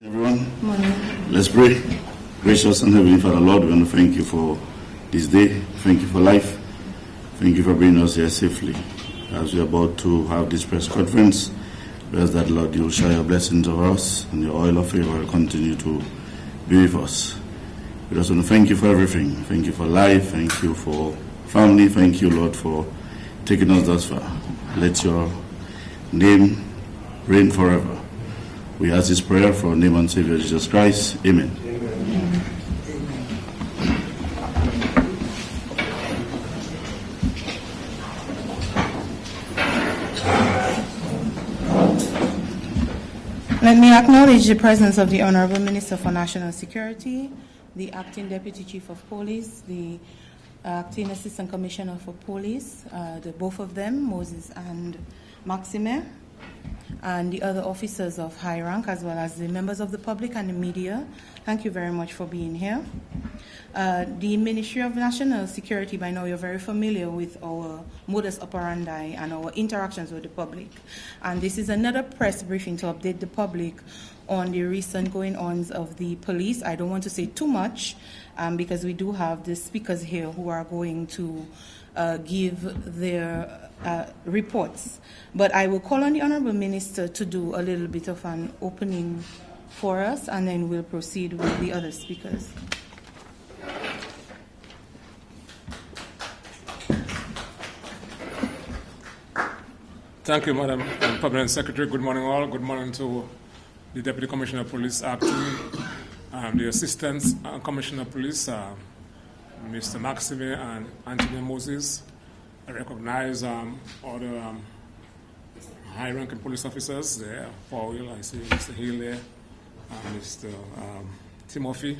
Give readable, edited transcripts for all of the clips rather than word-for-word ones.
Everyone, Morning. let's pray. Gracious and Heavenly Father, Lord, we want to thank you for this day. Thank you for life. Thank you for bringing us here safely. As we're about to have this press conference, we ask that, Lord, you will share your blessings over us and your oil of favor will continue to be with us. We just want to thank you for everything. Thank you for life. Thank you for family. Thank you, Lord, for taking us thus far. Let your name reign forever. We ask this prayer for our name and Savior Jesus Christ. Amen. Amen. Let me acknowledge the presence of the Honorable Minister for National Security, the Acting Deputy Chief of Police, the Acting Assistant Commissioner for Police, both of them, Moses and Maxime, and the other officers of high rank, as well as the members of the public and the media. Thank you very much for being here. The Ministry of National Security, by now you're very familiar with our modus operandi and our interactions with the public. And this is another press briefing to update the public on the recent going-ons of the police. I don't want to say too much because we do have the speakers here who are going to give their reports. But I will call on the Honorable Minister to do a little bit of an opening for us, and then we'll proceed with the other speakers. Thank you, Madam Permanent Secretary. Good morning, all. Good morning to the Deputy Commissioner of Police Acting, the Assistant Commissioner of Police, Mr. Maxime and Anthony Moses. I recognize all the high-ranking police officers there. Paul, I see Mr. Hill there, Mr. Timothy,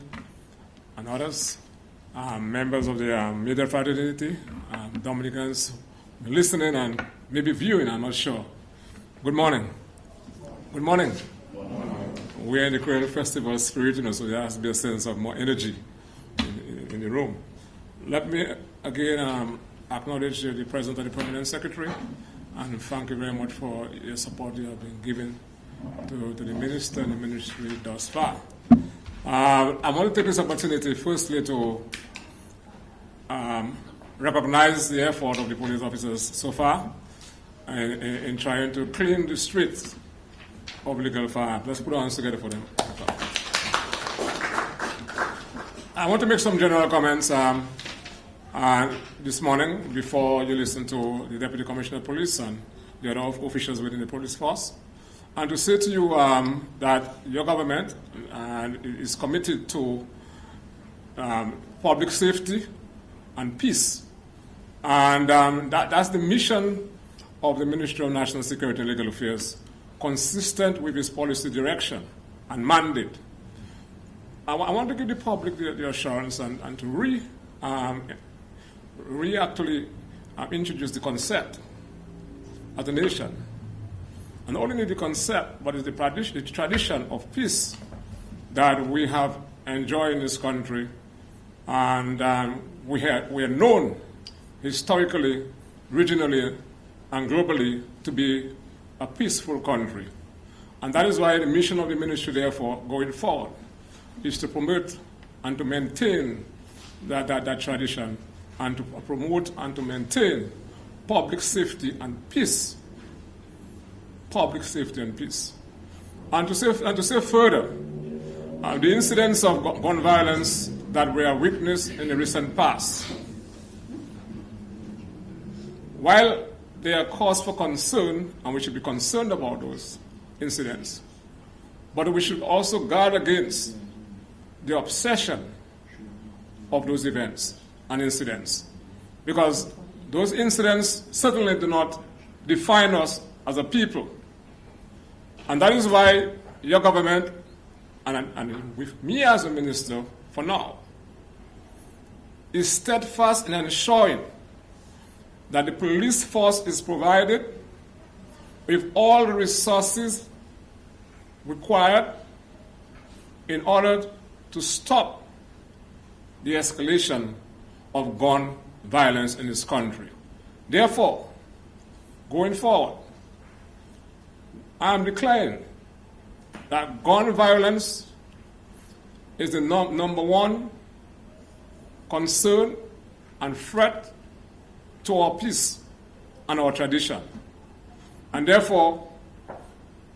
and others. Members of the media fraternity, Dominicans listening and maybe viewing, I'm not sure. Good morning. Good morning. We're in the Creole Festival spirit, so there has to be a sense of more energy in the room. Let me again acknowledge the President and the Permanent Secretary and thank you very much for your support you have been giving to the Minister and the Ministry thus far. I want to take this opportunity firstly to recognize the effort of the police officers so far in trying to clean the streets of legal firearms. Let's put our hands together for them. I want to make some general comments this morning before you listen to the Deputy Commissioner of Police and the other officials within the police force, and to say to you that your government is committed to public safety and peace. And that's the mission of the Ministry of National Security and Legal Affairs, consistent with its policy direction and mandate. I want to give the public the assurance and to actually introduce the concept as a nation. And not only the concept, but it's the tradition of peace that we have enjoyed in this country. And we are known historically, regionally, and globally to be a peaceful country. And that is why the mission of the ministry, therefore, going forward, is to promote and to maintain that tradition and to promote and to maintain public safety and peace. Public safety and peace. And to say further, the incidents of gun violence that we have witnessed in the recent past, while they are cause for concern, and we should be concerned about those incidents, but we should also guard against the obsession of those events and incidents, because those incidents certainly do not define us as a people. And that is why your government, and with me as a minister for now, is steadfast in ensuring that the police force is provided with all the resources required in order to stop the escalation of gun violence in this country. Therefore, going forward, I am declaring that gun violence is the number one concern and threat to our peace and our tradition. And therefore,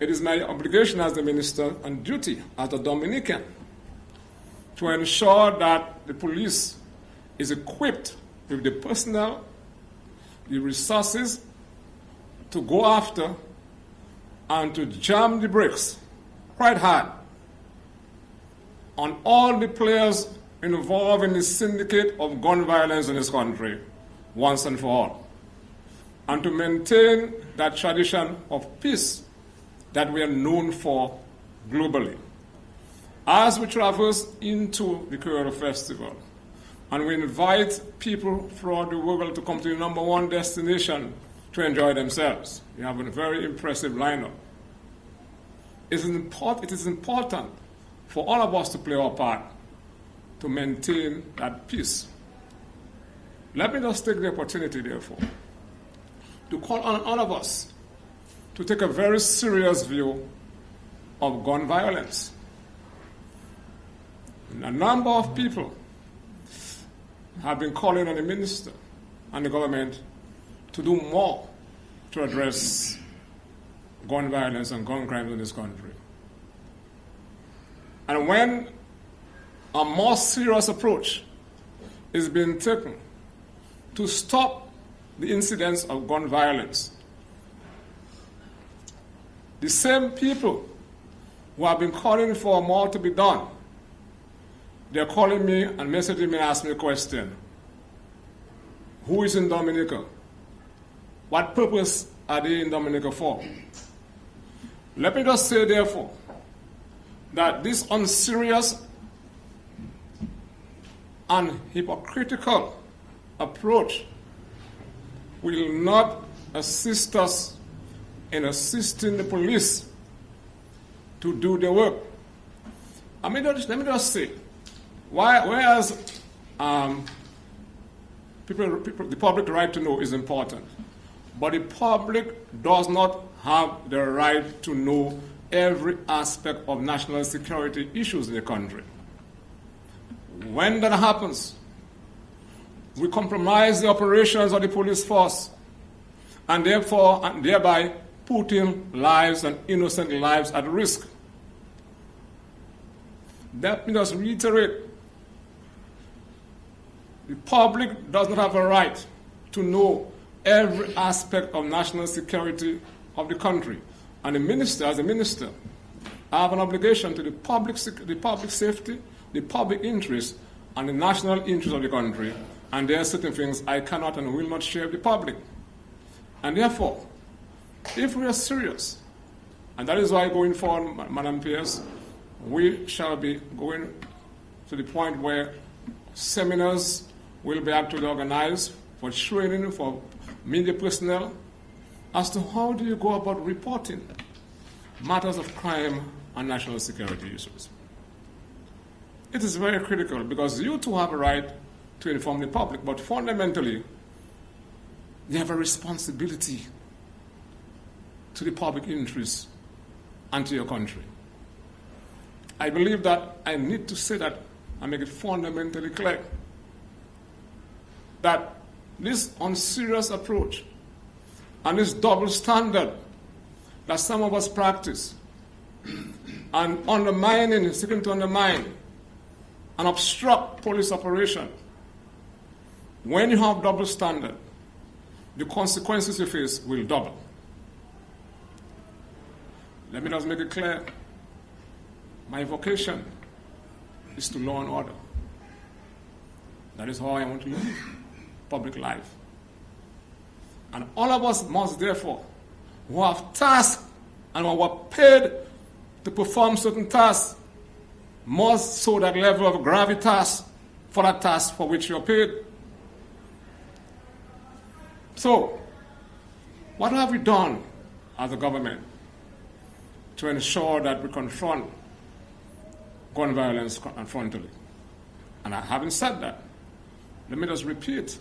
it is my obligation as the minister and duty as a Dominican to ensure that the police is equipped with the personnel, the resources to go after and to jam the brakes quite hard on all the players involved in the syndicate of gun violence in this country once and for all, and to maintain that tradition of peace that we are known for globally. As we traverse into the Kyoto Festival, and we invite people throughout the world to come to the number one destination to enjoy themselves. We have a very impressive lineup. It is important for all of us to play our part to maintain that peace. Let me just take the opportunity, therefore, to call on all of us to take a very serious view of gun violence. And a number of people have been calling on the minister and the government to do more to address gun violence and gun crimes in this country. And when a more serious approach is being taken to stop the incidents of gun violence, the same people who have been calling for more to be done, they're calling me and messaging me and asking me a question. Who is in Dominica? What purpose are they in Dominica for? Let me just say, therefore, that this unserious and hypocritical approach will not assist us in assisting the police to do their work. Let me just say, whereas the public right to know is important, but the public does not have the right to know every aspect of national security issues in the country. When that happens, we compromise the operations of the police force and thereby putting lives and innocent lives at risk. Let me just reiterate, the public does not have a right to know every aspect of national security of the country. And the minister, as a minister, I have an obligation to the public safety, the public interest, and the national interest of the country. And there are certain things I cannot and will not share with the public. And therefore, if we are serious, and that is why going forward, Madam Pierce, we shall be going to the point where seminars will be actually organized for training for media personnel as to how do you go about reporting matters of crime and national security issues. It is very critical because you too have a right to inform the public, but fundamentally, you have a responsibility to the public interest and to your country. I believe that I need to say that and make it fundamentally clear that this unserious approach and this double standard that some of us practice and seeking to undermine and obstruct police operation, when you have double standard, the consequences you face will double. Let me just make it clear. My vocation is to law and order. That is how I want to live public life. And all of us must therefore, who have tasks and who are paid to perform certain tasks, must show that level of gravitas for that task for which you're paid. So, what have we done as a government to ensure that we confront gun violence frontally? And having said that, let me just repeat,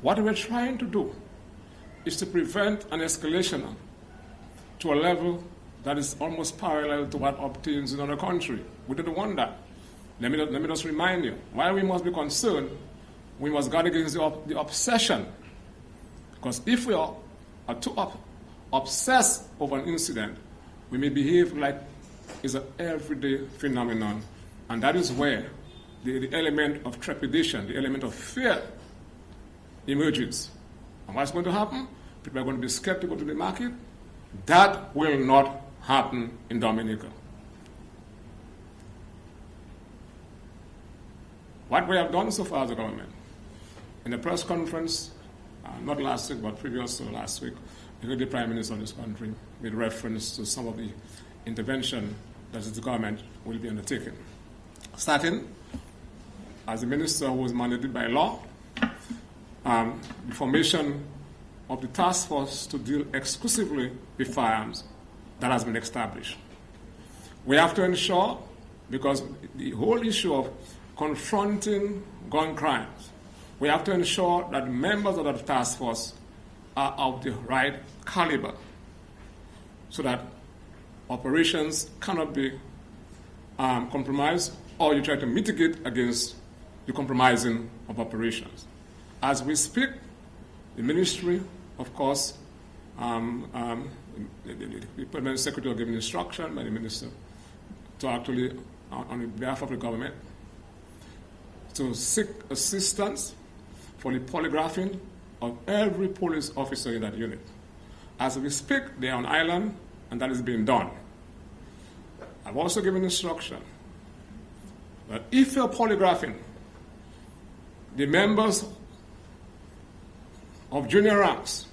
what we're trying to do is to prevent an escalation to a level that is almost parallel to what obtains in other countries. We didn't want that. Let me just remind you, while we must be concerned, we must guard against the obsession. Because if we are too obsessed over an incident, we may behave like it's an everyday phenomenon. And that is where the element of trepidation, the element of fear emerges. And what's going to happen? People are going to be scared to go to the market. That will not happen in Dominica. What we have done so far as a government, in the press conference, not last week, but previous to last week, we heard the Prime Minister of this country made reference to some of the intervention that the government will be undertaking. Starting, as a minister who was mandated by law, the formation of the task force to deal exclusively with firearms that has been established. We have to ensure, because the whole issue of confronting gun crimes, we have to ensure that members of that task force are of the right caliber so that operations cannot be compromised, or you try to mitigate against the compromising of operations. As we speak, the ministry, of course, the Permanent Secretary will give instruction by the minister to actually, on behalf of the government, to seek assistance for the polygraphing of every police officer in that unit. As we speak, they are on island, and that is being done. I've also given instruction that if you're polygraphing the members of junior ranks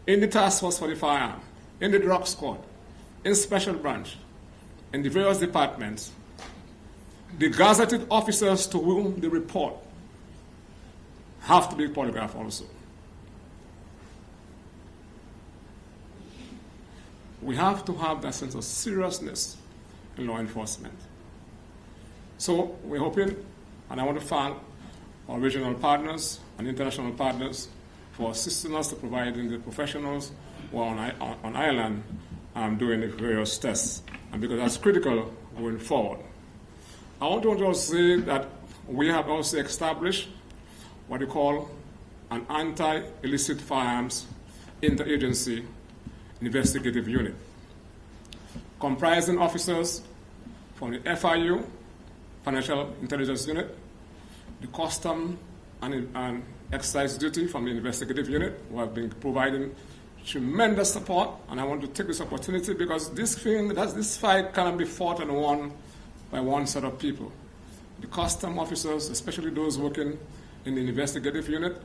in the task force for the firearm, in the drug squad, in special branch, in the various departments, the gazetted officers to whom they report have to be polygraphed also. We have to have that sense of seriousness in law enforcement. So we're hoping, and I want to thank our regional partners and international partners for assisting us to providing the professionals who are on island doing the various tests, and because that's critical going forward. I want to also say that we have also established what we call an anti-illicit firearms interagency investigative unit, comprising officers from the FIU, Financial Intelligence Unit, the Custom and Excise Duty from the investigative unit, who have been providing tremendous support. And I want to take this opportunity because this fight cannot be fought and won by one set of people. The custom officers, especially those working in the investigative unit,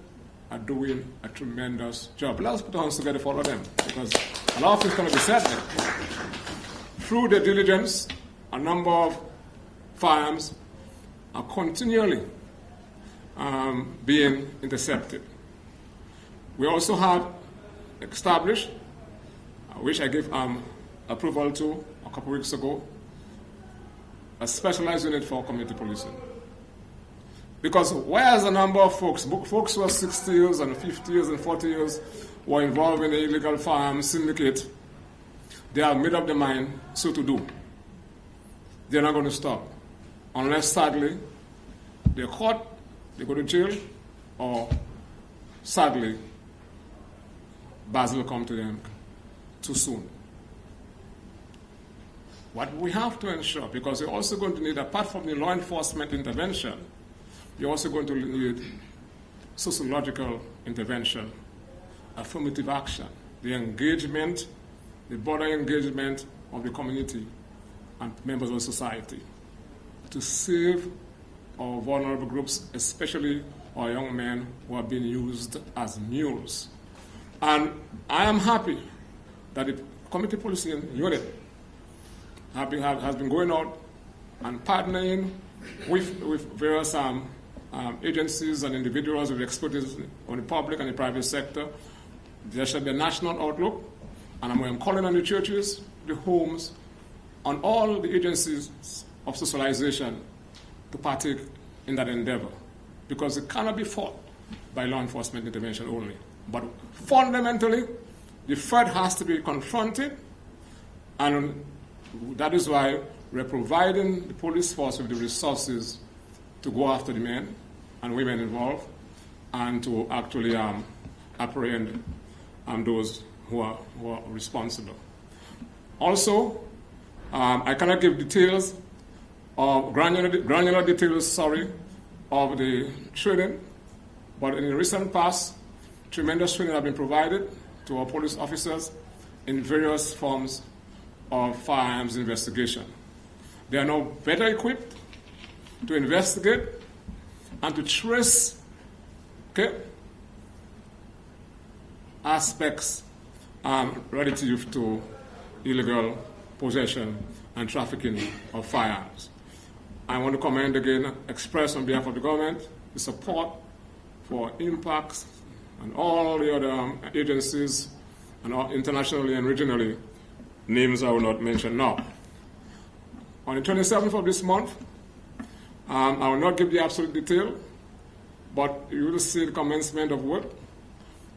are doing a tremendous job. Let us put our hands together for all of them, because a lot of things can be said there. Through their diligence, a number of firearms are continually being intercepted. We also have established, which I gave approval to a couple weeks ago, a specialized unit for community policing. Because whereas a number of folks who are 60 years and 50 years and 40 years were involved in the illegal firearms syndicate, they have made up their mind so to do. They're not going to stop. Unless, sadly, they're caught, they go to jail, or, sadly, Basel will come to them too soon. What we have to ensure, because you're also going to need, apart from the law enforcement intervention, you're also going to need sociological intervention, affirmative action, the engagement, the broader engagement of the community and members of society to save our vulnerable groups, especially our young men who are being used as mules. And I am happy that the community policing unit has been going out and partnering with various agencies and individuals with expertise on the public and the private sector. There should be a national outlook, and I'm calling on the churches, the homes, on all the agencies of socialization to partake in that endeavor, because it cannot be fought by law enforcement intervention only. But fundamentally, the threat has to be confronted, And that is why we're providing the police force with the resources to go after the men and women involved and to actually apprehend those who are responsible. Also, I cannot give details of granular details, of the training, but in the recent past, tremendous training have been provided to our police officers in various forms of firearms investigation. They are now better equipped to investigate and to trace aspects relative to illegal possession and trafficking of firearms. I want to commend again, express on behalf of the government, the support for impacts and all the other agencies, and all internationally and regionally, names I will not mention now. On the 27th of this month, I will not give the absolute detail, but you will see the commencement of work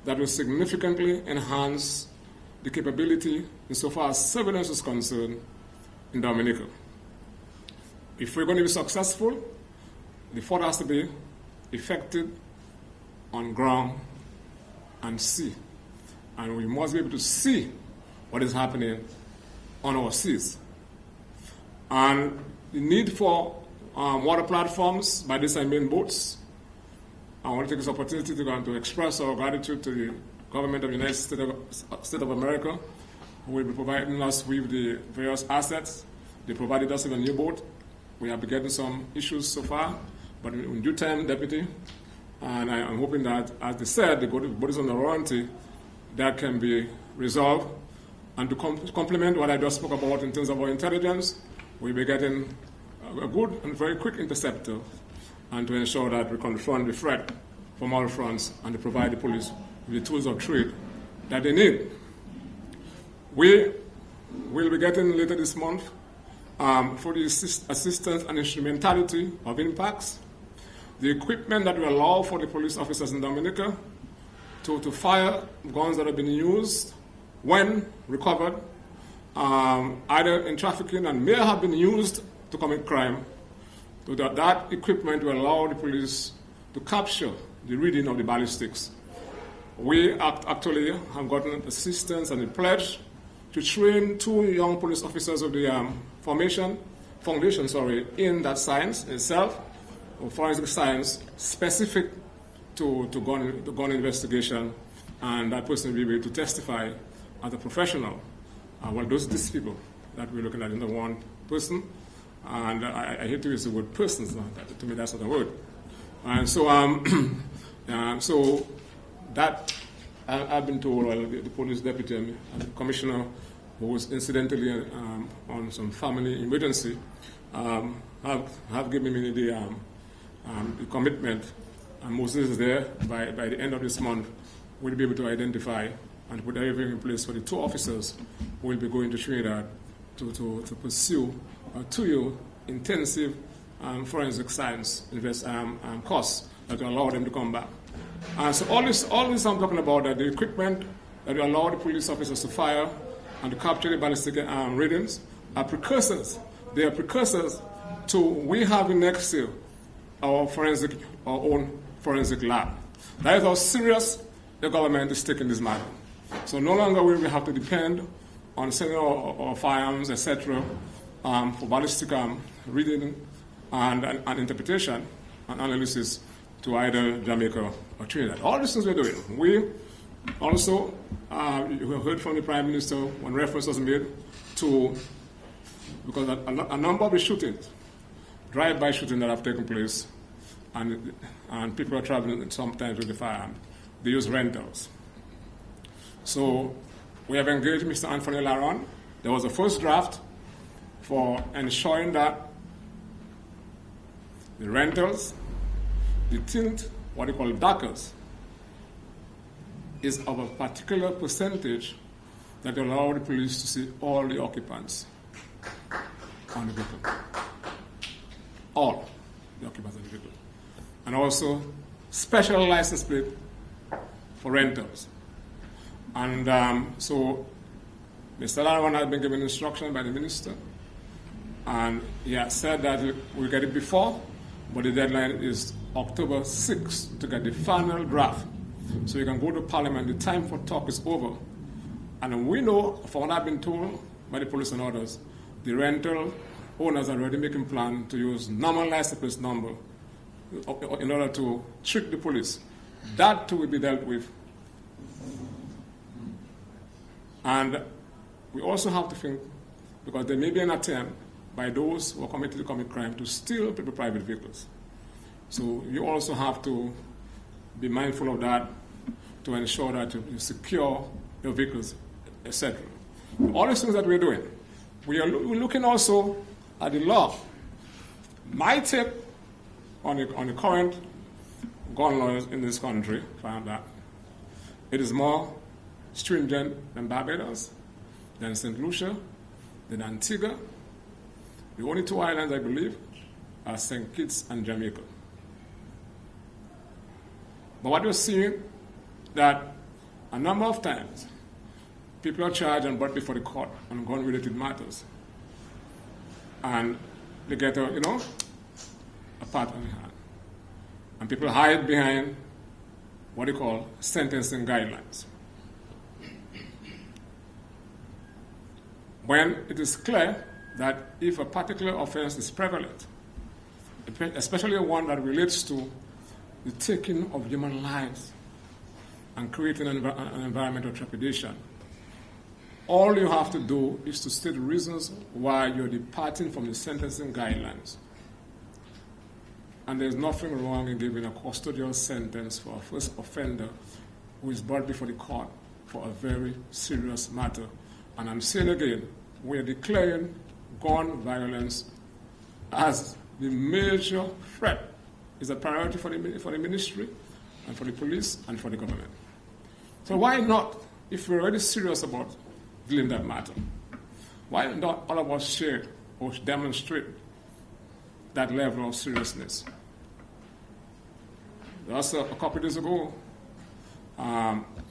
that will significantly enhance the capability insofar as surveillance is concerned in Dominica. If we're going to be successful, the effort has to be effective on ground and sea. And we must be able to see what is happening on our seas. And the need for water platforms, by this I mean boats. I want to take this opportunity to express our gratitude to the government of the United States of America, who will be providing us with the various assets. They provided us with a new boat. We have been getting some issues so far, but in due time, Deputy, and I'm hoping that, as they said, the boat is on the warranty, that can be resolved. And to complement what I just spoke about in terms of our intelligence, we'll be getting a good and very quick interceptor, and to ensure that we confront the threat from all fronts and to provide the police with the tools of trade that they need. We will be getting later this month for the assistance and instrumentality of impacts, the equipment that will allow for the police officers in Dominica to fire guns that have been used when recovered, either in trafficking and may have been used to commit crime, so that equipment will allow the police to capture the reading of the ballistics. We actually have gotten assistance and a pledge to train 2 young police officers of the foundation, in that science itself, forensic science specific to gun investigation, and that person will be able to testify as a professional. Well, these people that we're looking at in the one person, and I hate to use the word persons, to me that's not a word. And so, so that I've been told, well, the police deputy and the commissioner, who was incidentally on some family emergency, have given me the commitment, and Moses is there. By the end of this month, we'll be able to identify and put everything in place for the 2 officers who will be going to Trinidad to pursue a 2-year intensive forensic science course that will allow them to come back. So all this I'm talking about, that the equipment that will allow the police officers to fire and to capture the ballistic readings are precursors. They are precursors to we have in next year our own forensic lab. That is how serious the government is taking this matter. So no longer will we have to depend on sending our firearms, etc., for ballistic reading and interpretation and analysis to either Jamaica or Trinidad. All these things we're doing. We also, you heard from the Prime Minister when reference was made to, because a number of the shootings, drive-by shooting that have taken place, and people are traveling sometimes with the firearm, they use rentals. So we have engaged Mr. Anthony Laron. There was a first draft for ensuring that the rentals, the tint, what they call dockers, is of a particular percentage that will allow the police to see all the occupants on the vehicle. All the occupants on the vehicle. And also special license plate for rentals. And so Mr. Larawan had been given instruction by the minister, and he had said that we'll get it before, but the deadline is October 6th to get the final draft. So you can go to Parliament, the time for talk is over. And we know, from what I've been told by the police and others, the rental owners are already making plans to use normal license plate number in order to trick the police. That too will be dealt with. And we also have to think, because there may be an attempt by those who are committed to commit crime to steal people's private vehicles. So you also have to be mindful of that to ensure that you secure your vehicles, etc. All these things that we're doing. We're looking also at the law. My take on the current gun laws in this country found that it is more stringent than Barbados, than St. Lucia, than Antigua. The only two islands, I believe, are St. Kitts and Jamaica. But what we're seeing that a number of times people are charged and brought before the court on gun-related matters, and they get a pat on the hand, and people hide behind what they call sentencing guidelines. When it is clear that if a particular offense is prevalent, especially one that relates to the taking of human lives and creating an environment of trepidation, all you have to do is to state reasons why you're departing from the sentencing guidelines. And there's nothing wrong in giving a custodial sentence for a first offender who is brought before the court for a very serious matter. And I'm saying again, we're declaring gun violence as the major threat. It's a priority for the ministry and for the police and for the government. So why not, if we're already serious about dealing that matter, why not all of us share or demonstrate that level of seriousness? Just a couple of days ago,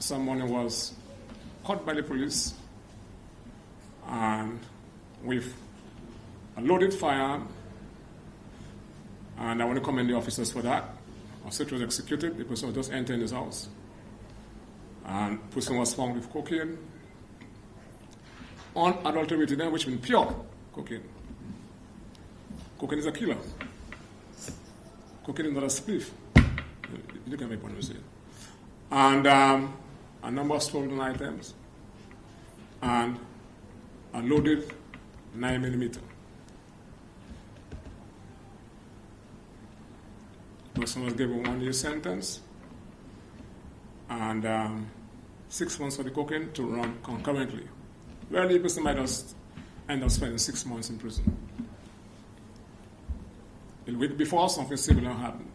someone was caught by the police and with a loaded firearm, and I want to commend the officers for that. A search was executed. The person was just entering his house, and the person was found with cocaine, unadulterated, which means pure cocaine. Cocaine is a killer. Cocaine is not a spliff. You can make one mistake. And a number of stolen items, and a loaded 9mm. The person was given 1 year sentence and 6 months for the cocaine to run concurrently. Rarely, a person might just end up spending 6 months in prison. A week before, something similar happened.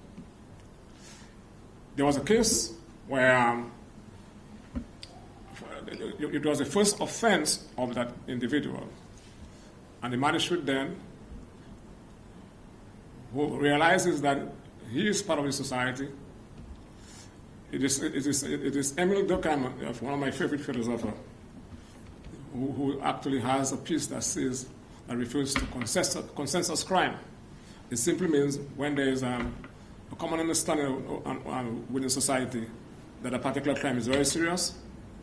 There was a case where it was the first offense of that individual, and the magistrate then, who realizes that he is part of the society. It is Emile Durkheim, one of my favorite philosophers, who actually has a piece that refers to consensus crime. It simply means when there is a common understanding within society that a particular crime is very serious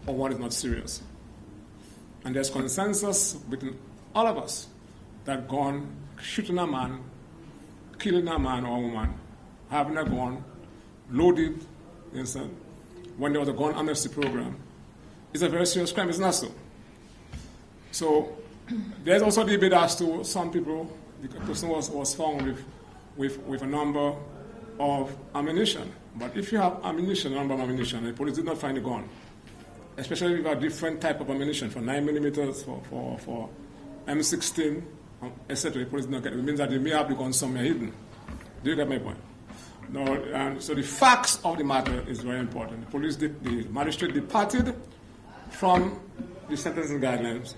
or one is not serious. And there's consensus between all of us that shooting a man, killing a man or a woman, having a gun, loaded, when there was a gun amnesty program, is a very serious crime. It's not so. So there's also debate as to some people, the person was found with a number of ammunition. But if you have ammunition, a number of ammunition, and the police did not find a gun, especially if you have different type of ammunition for 9mm, for M16, etc., the police did not get it. It means that they may have the gun somewhere hidden. Do you get my point? No, so the facts of the matter is very important. The magistrate departed from the sentencing guidelines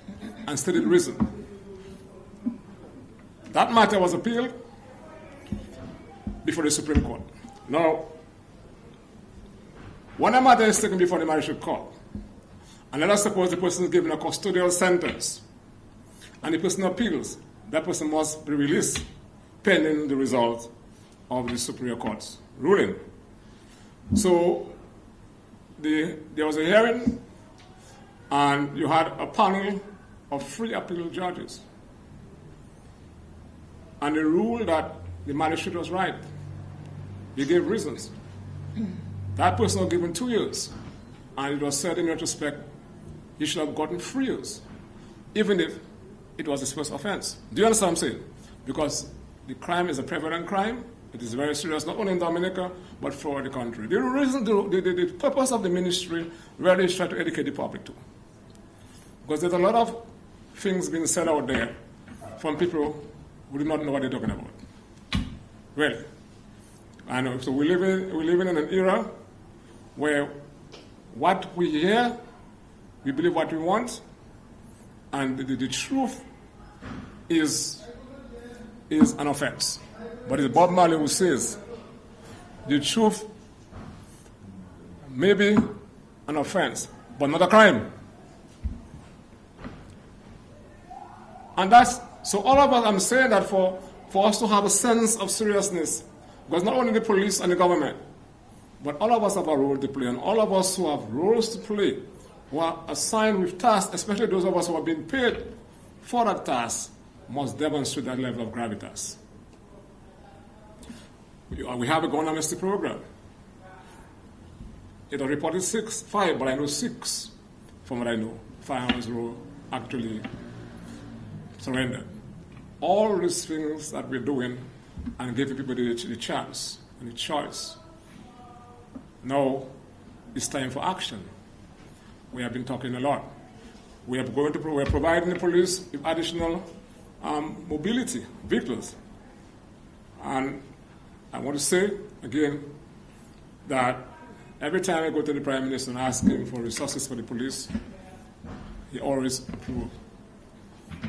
and stated reason. That matter was appealed before the Supreme Court. Now, when a matter is taken before the magistrate court, And let us suppose the person is given a custodial sentence, and the person appeals. That person must be released pending the result of the Superior Court's ruling. So there was a hearing, and you had a panel of 3 appeal judges. And they ruled that the magistrate was right. He gave reasons. That person was given 2 years, and it was said in retrospect he should have gotten 3 years, even if it was his first offense. Do you understand what I'm saying? Because the crime is a prevalent crime. It is very serious, not only in Dominica, but for the country. The reason, the purpose of the ministry really is try to educate the public too. Because there's a lot of things being said out there from people who do not know what they're talking about. Really. I know. So we're living in an era where what we hear, we believe what we want, and the truth is an offense. But it's Bob Marley who says the truth may be an offense, but not a crime. And that's, so all of us, I'm saying that for us to have a sense of seriousness, because not only the police and the government, but all of us have a role to play, and all of us who have roles to play, who are assigned with tasks, especially those of us who have been paid for that task, must demonstrate that level of gravitas. We have a gun amnesty program. It was reported 5, but I know 6, from what I know. 5 were actually surrendered. All these things that we're doing and giving people the chance and the choice. Now it's time for action. We have been talking a lot. We're providing the police with additional mobility vehicles. And I want to say again that every time I go to the Prime Minister and ask him for resources for the police, he always approves.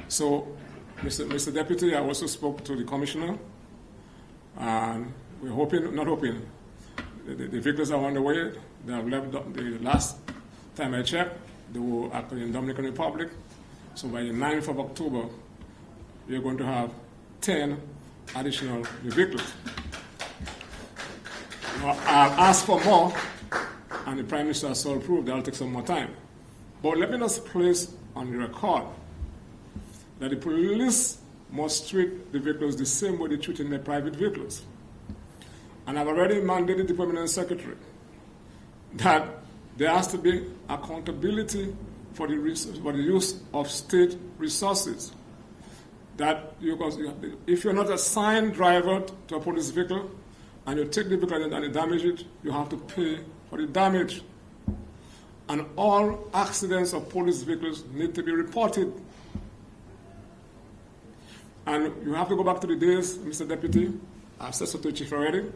So, Mr. Deputy, I also spoke to the Commissioner, and we're hoping, not hoping, the vehicles are on the way. They have left the last time I checked, they were actually in Dominican Republic. So by the 9th of October, we're going to have 10 additional vehicles. Now, I've asked for more, and the Prime Minister has so approved. That'll take some more time. But let me just place on the record that the police must treat the vehicles the same way they treat in their private vehicles. And I've already mandated the Permanent Secretary that there has to be accountability for the use of state resources. That if you're not a assigned driver to a police vehicle and you take the vehicle and you damage it, you have to pay for the damage. And all accidents of police vehicles need to be reported. And you have to go back to the days, Mr. Deputy, I've said so to the Chief already,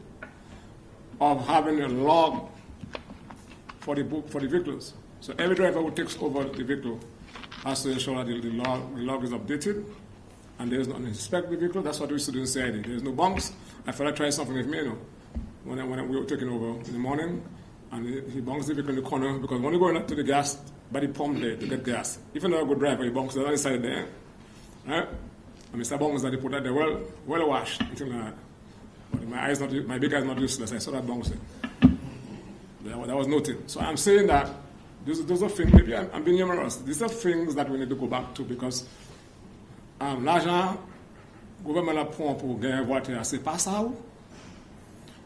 of having a log for the vehicles. So every driver who takes over the vehicle has to ensure that the log is updated, and there's no inspect the vehicle. That's what we used to do in CID. There's no bunks. I felt I tried something with me, you know, when we were taking over in the morning, and he bunks the vehicle in the corner, because when you go to the gas, by the pump there to get gas, even though a good driver, he bunks the other side there, right? And Mr. Bunks that he put that there, well washed, something like that. But my big eye's not useless. I saw that bunks there. That was noted. So I'm saying that those are things, maybe I'm being humorous. These are things that we need to go back to, because l'argent, gouvernement a prend pour gagner voiture, c'est pas ça.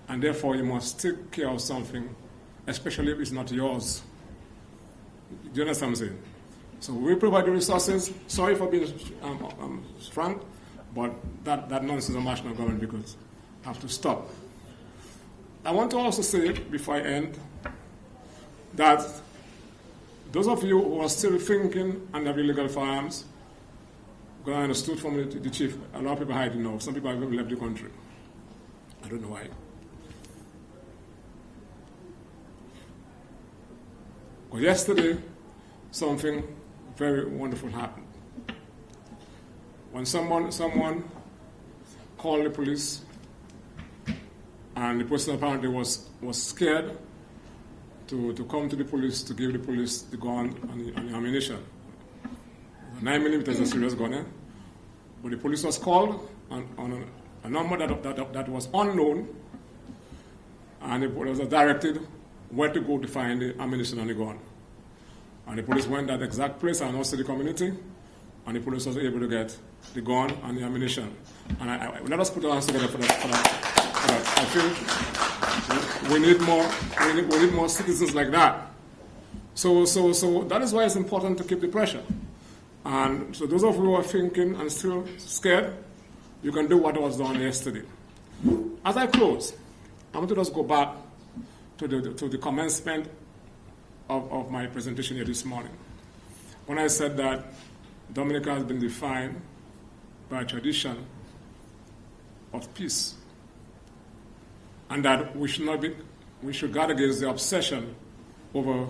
And therefore you must take care of something, especially if it's not yours. Do you understand what I'm saying? So we provide the resources. Sorry for being frank, but that nonsense of national government because have to stop. I want to also say, before I end, that those of you who are still thinking and have illegal firearms, because I understood from the chief, a lot of people hide now. Some people have even left the country. I don't know why. Well, yesterday, something very wonderful happened. When someone called the police, and the person apparently was scared to come to the police to give the police the gun and the ammunition. 9mm is a serious gun, eh? But the police was called on a number that was unknown, and it was directed where to go to find the ammunition and the gun. And the police went that exact place and also the community, and the police was able to get the gun and the ammunition. And let us put our hands together for that. I feel we need more citizens like that. So that is why it's important to keep the pressure. And so those of you who are thinking and still scared, you can do what was done yesterday. As I close, I want to just go back to the commencement of my presentation here this morning, when I said that Dominica has been defined by a tradition of peace, and that we should guard against the obsession over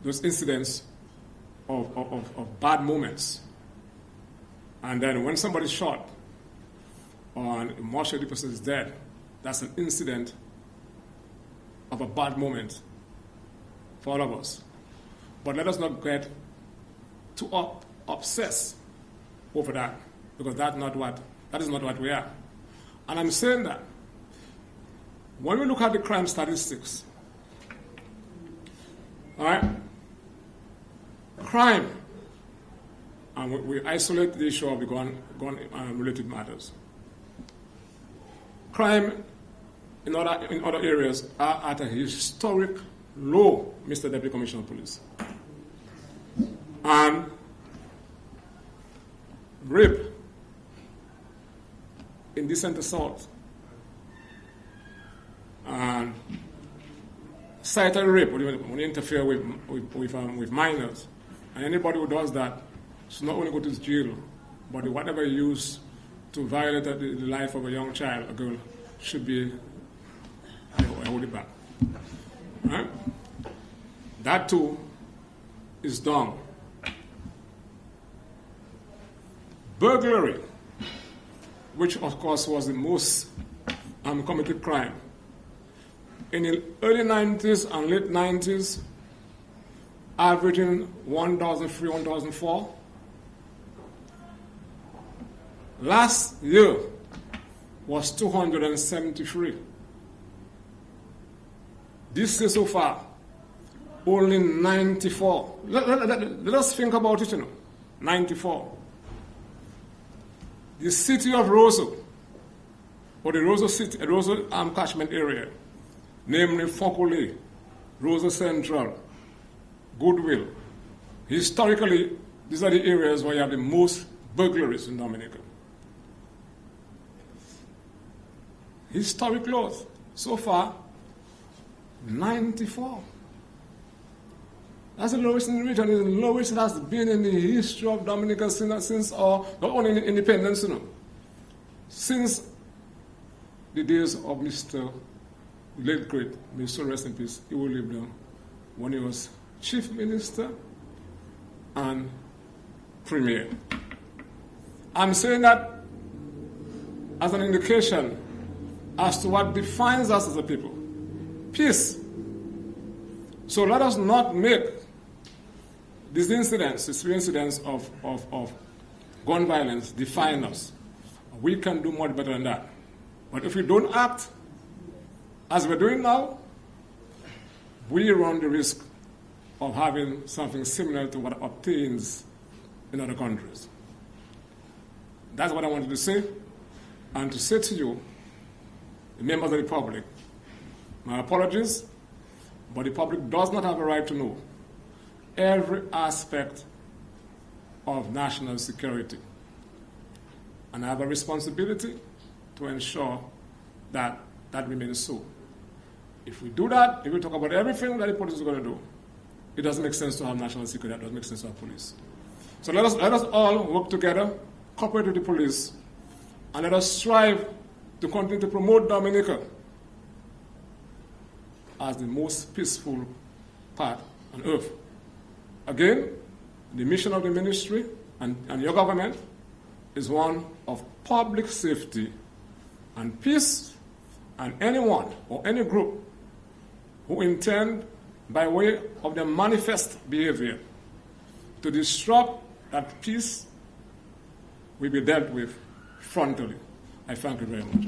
those incidents of bad moments. And then when somebody's shot or a marshal person is dead, that's an incident of a bad moment for all of us. But let us not get too obsessed over that, because that is not what we are. And I'm saying that when we look at the crime statistics, all right, crime, and we isolate the issue of the gun-related matters. Crime in other areas are at a historic low, Mr. Deputy Commissioner of Police. And rape, indecent assault, and cited rape, when you interfere with minors. And anybody who does that should not only go to jail, but whatever used to violate the life of a young child, a girl, should be hold it back. Right? That too is done. Burglary, which of course was the most committed crime. In the early 90s and late 90s, averaging 1,003, 1,004. Last year was 273. This year so far, only 94. Let us think about it, 94. The city of Roseau, or the Roseau catchment area, namely Foncolé, Roseau Central, Goodwill. Historically, these are the areas where you have the most burglaries in Dominica. Historic lows. So far, 94. That's the lowest in the region. It's the lowest it has been in the history of Dominica since not only in independence, since the days of Mr. late great, may so rest in peace, he will live down, when he was Chief Minister and Premier. I'm saying that as an indication as to what defines us as a people. Peace. So let us not make these incidents, these three incidents of gun violence define us. We can do much better than that. But if we don't act as we're doing now, we run the risk of having something similar to what obtains in other countries. That's what I wanted to say. And to say to you, the members of the public, my apologies, but the public does not have a right to know every aspect of national security. And I have a responsibility to ensure that that remains so. If we do that, if we talk about everything that the police is going to do, it doesn't make sense to have national security, that doesn't make sense to have police. So let us all work together, cooperate with the police, and let us strive to continue to promote Dominica as the most peaceful part on earth. Again, the mission of the ministry and your government is one of public safety and peace, and anyone or any group who intend by way of their manifest behavior to disrupt that peace will be dealt with frontally. I thank you very much.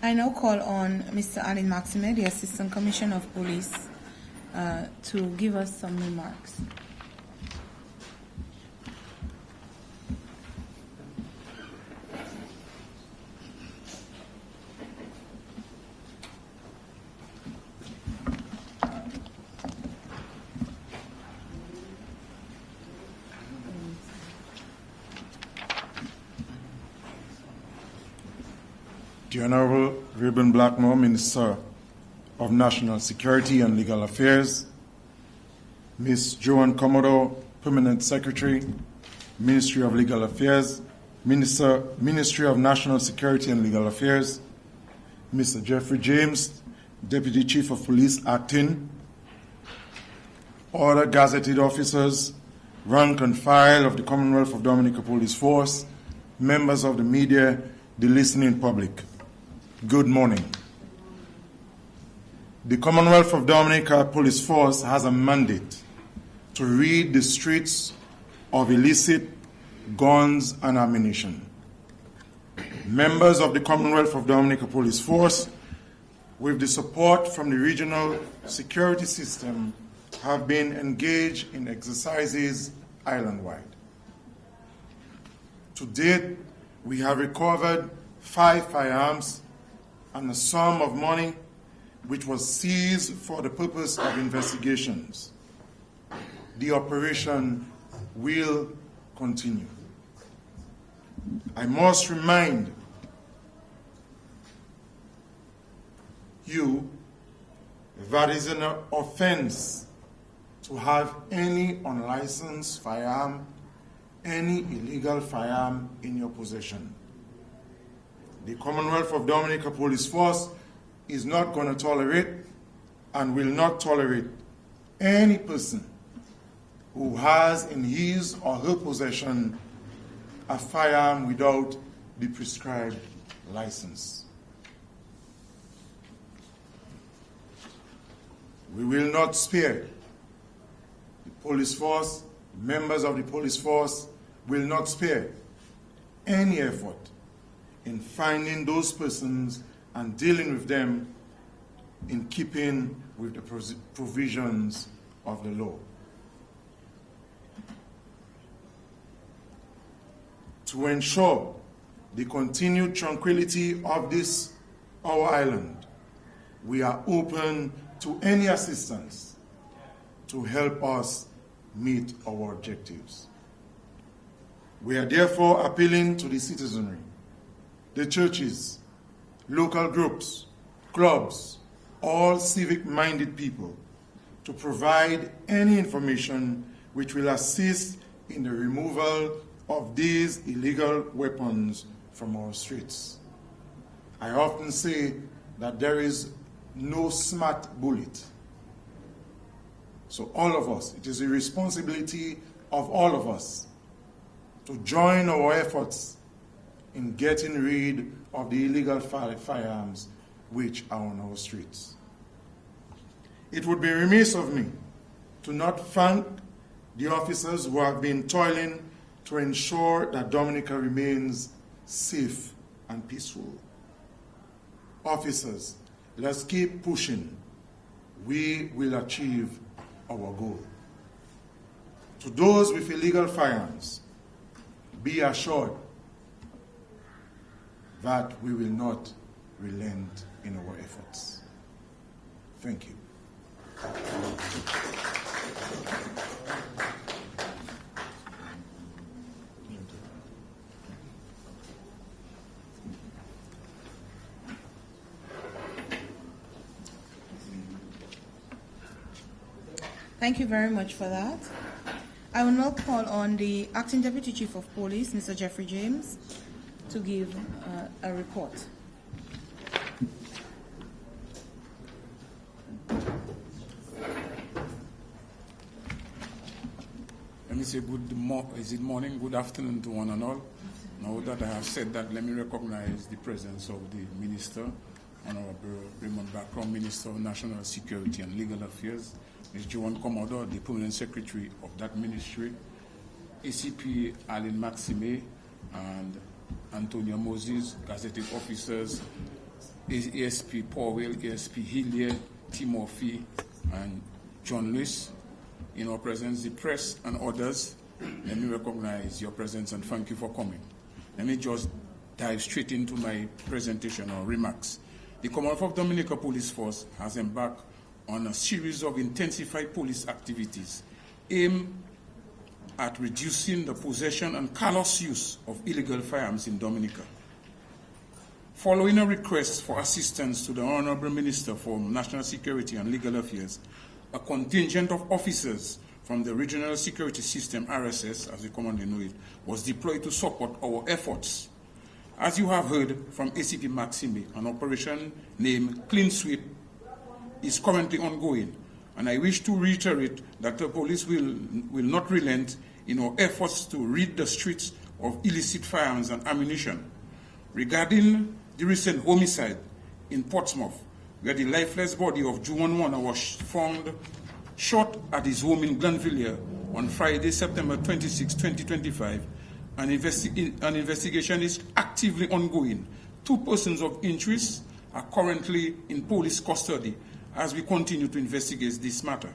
I now call on Mr. Alin Maxime, the Assistant Commissioner of Police, to give us some remarks. The Honorable Reuben Blackmore, Minister of National Security and Legal Affairs, Ms. Joan Commodore, Permanent Secretary, Ministry of Legal Affairs, Ministry of National Security and Legal Affairs, Mr. Jeffrey James, Deputy Chief of Police, Acting, other gazetted officers, rank and file of the Commonwealth of Dominica Police Force, members of the media, the listening public. Good morning. The Commonwealth of Dominica Police Force has a mandate to rid the streets of illicit guns and ammunition. Members of the Commonwealth of Dominica Police Force, with the support from the regional security system, have been engaged in exercises island-wide. To date, we have recovered 5 firearms and a sum of money which was seized for the purpose of investigations. The operation will continue. I must remind you that it is an offense to have any unlicensed firearm, any illegal firearm in your possession. The Commonwealth of Dominica Police Force is not going to tolerate and will not tolerate any person who has in his or her possession a firearm without the prescribed license. We will not spare the police force, members of the police force will not spare any effort in finding those persons and dealing with them in keeping with the provisions of the law. To ensure the continued tranquility of this, our island, we are open to any assistance to help us meet our objectives. We are therefore appealing to the citizenry, the churches, local groups, clubs, all civic-minded people to provide any information which will assist in the removal of these illegal weapons from our streets. I often say that there is no smart bullet. So all of us, it is a responsibility of all of us to join our efforts in getting rid of the illegal firearms which are on our streets. It would be remiss of me to not thank the officers who have been toiling to ensure that Dominica remains safe and peaceful. Officers, let's keep pushing. We will achieve our goal. To those with illegal firearms, be assured that we will not relent in our efforts. Thank you. Thank you very much for that. I will now call on the Acting Deputy Chief of Police, Mr. Jeffrey James, to give a report. Mr. say is it morning, good afternoon to one and all. Now that I have said that, let me recognize the presence of the Minister, Honorable Raymond Bacron, Minister of National Security and Legal Affairs, Ms. Joan Commodore, the Permanent Secretary of that ministry, ACP Aline Maxime, and Antonio Moses, gazetted officers, ASP Powell, ASP Hillier, Timothy, and John Lewis. In our presence, the press and others, let me recognize your presence and thank you for coming. Let me just dive straight into my presentation or remarks. The Commonwealth of Dominica Police Force has embarked on a series of intensified police activities aimed at reducing the possession and callous use of illegal firearms in Dominica. Following a request for assistance to the Honorable Minister for National Security and Legal Affairs, a contingent of officers from the Regional Security System, RSS, as we commonly know it, was deployed to support our efforts. As you have heard from ACP Maxime, an operation named Clean Sweep is currently ongoing, and I wish to reiterate that the police will not relent in our efforts to rid the streets of illicit firearms and ammunition. Regarding the recent homicide in Portsmouth, where the lifeless body of Juan Warner was found shot at his home in Glenville on Friday, September 26, 2025, an investigation is actively ongoing. 2 persons of interest are currently in police custody as we continue to investigate this matter.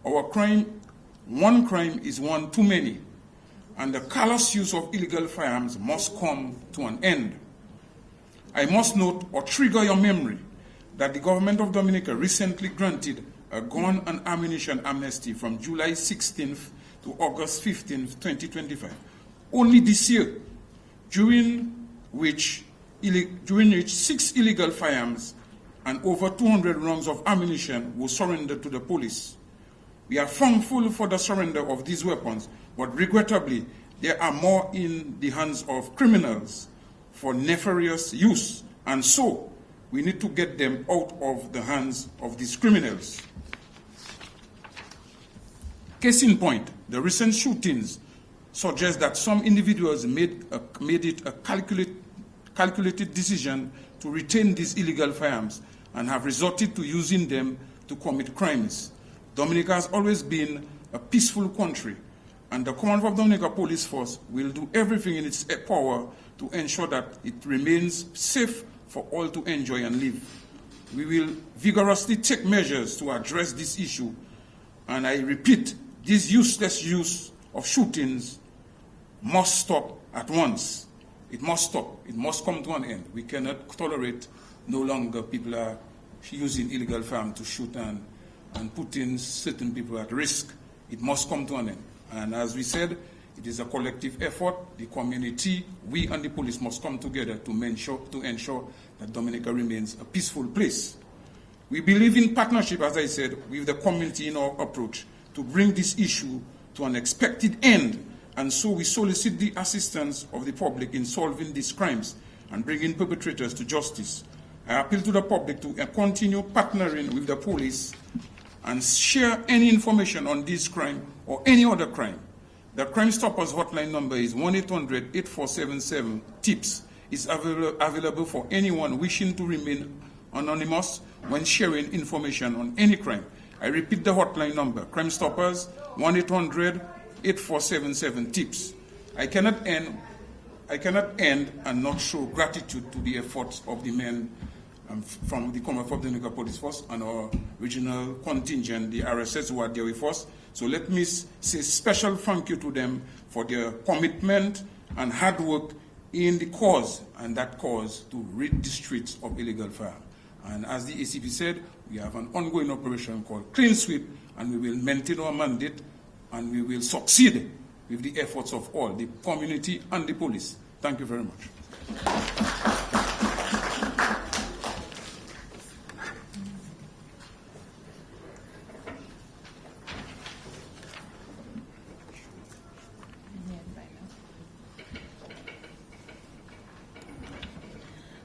One crime is one too many, and the callous use of illegal firearms must come to an end. I must note or trigger your memory that the government of Dominica recently granted a gun and ammunition amnesty from July 16th to August 15th, 2025. Only this year, during which 6 illegal firearms and over 200 rounds of ammunition were surrendered to the police. We are thankful for the surrender of these weapons, but regrettably, there are more in the hands of criminals for nefarious use, and so we need to get them out of the hands of these criminals. Case in point, the recent shootings suggest that some individuals made it a calculated decision to retain these illegal firearms and have resorted to using them to commit crimes. Dominica has always been a peaceful country, and the Commonwealth of Dominica Police Force will do everything in its power to ensure that it remains safe for all to enjoy and live. We will vigorously take measures to address this issue, and I repeat, this useless use of shootings must stop at once. It must stop. It must come to an end. We cannot tolerate no longer people are using illegal firearms to shoot and putting certain people at risk. It must come to an end. And as we said, it is a collective effort. The community, we and the police must come together to ensure that Dominica remains a peaceful place. We believe in partnership, as I said, with the community in our approach to bring this issue to an expected end. And so we solicit the assistance of the public in solving these crimes and bringing perpetrators to justice. I appeal to the public to continue partnering with the police and share any information on this crime or any other crime. The Crime Stoppers hotline number is 1-800-8477-TIPS. It's available for anyone wishing to remain anonymous when sharing information on any crime. I repeat the hotline number, Crime Stoppers, 1-800-8477-TIPS. I cannot end and not show gratitude to the efforts of the men from the Commonwealth of Dominica Police Force and our regional contingent, the RSS, who are there with us. So let me say special thank you to them for their commitment and hard work in the cause, and that cause to rid the streets of illegal firearms. And as the ACP said, we have an ongoing operation called Clean Sweep, and we will maintain our mandate, and we will succeed with the efforts of all, the community and the police. Thank you very much.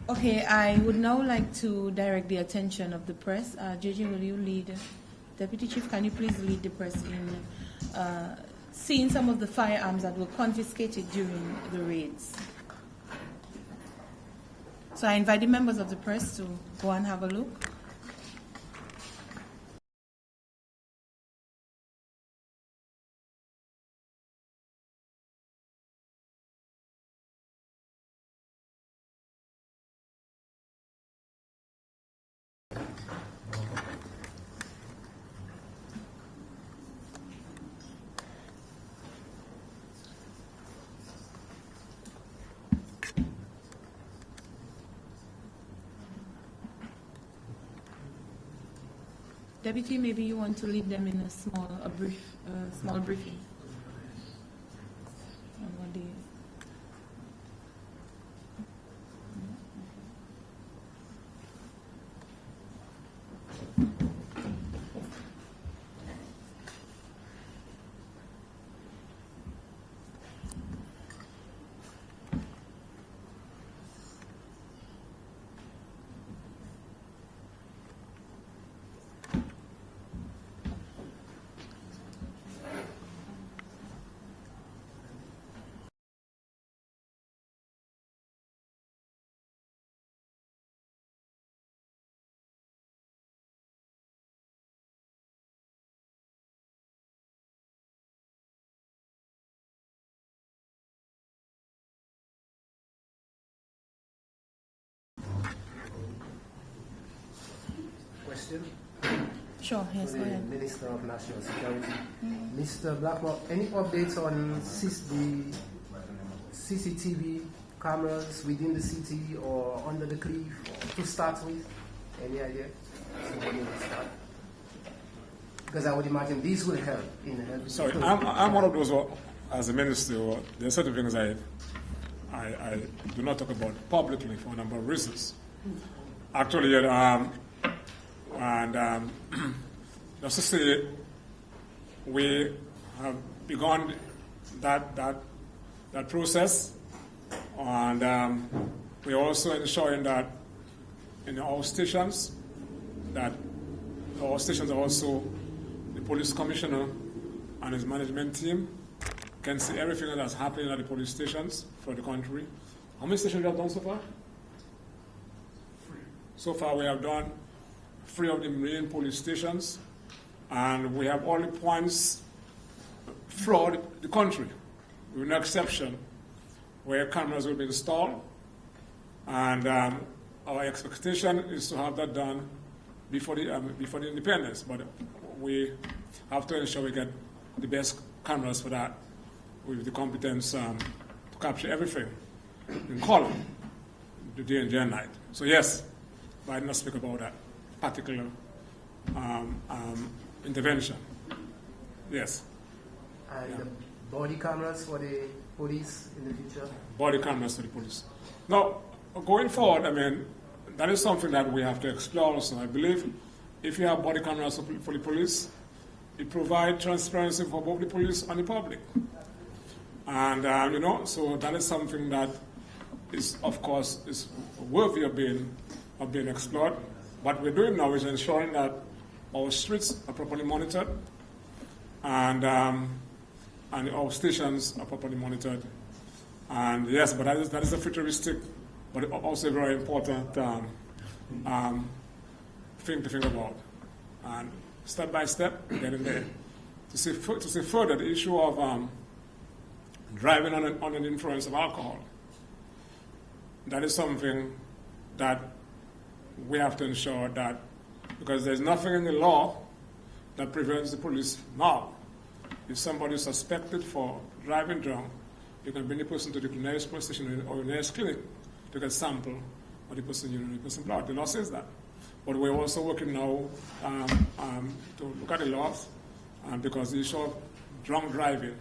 Okay, I would now like to direct the attention of the press. JJ, will you lead? Deputy Chief, can you please lead the press in seen some of the firearms that were confiscated during the raids. So I invite the members of the press to go and have a look. Deputy, maybe you want to lead them in a small briefing on what they. Question Sure, yes, to go the ahead. Minister of National Security. Mr. Blackmore, any updates on the CCTV cameras within the city or under the cliff to start with? Any idea? Somebody will start. Because I would imagine these will help in helping. Sorry, I'm one of those, as a minister, there are certain things I do not talk about publicly for a number of reasons. Actually, just to say, we have begun that process, and we're also ensuring that in our stations, are also the police commissioner and his management team can see everything that's happening at the police stations for the country. How many stations we have done so far? 3. So far we have done 3 of the main police stations, and we have all the points throughout the country, with no exception, where cameras will be installed. And our expectation is to have that done before the independence, but we have to ensure we get the best cameras for that, with the competence to capture everything in color, the day and night. So yes, but I did not speak about that particular intervention. Yes. And the body cameras for the police in the future? Body cameras for the police. Now, going forward, I mean, that is something that we have to explore also. I believe if you have body cameras for the police, it provides transparency for both the police and the public. And, so that is something that is, of course, is worthy of being explored. What we're doing now is ensuring that our streets are properly monitored, and our stations are properly monitored. And yes, but that is a futuristic, but also a very important thing to think about. And step by step, getting there. To see further the issue of driving on an influence of alcohol. That is something that we have to ensure that, because there's nothing in the law that prevents the police now. If somebody is suspected for driving drunk, you can bring the person to the nearest police station or the nearest clinic to get a sample of the person urine, the person blood. The law says that. But we're also working now to look at the laws, because the issue of drunk driving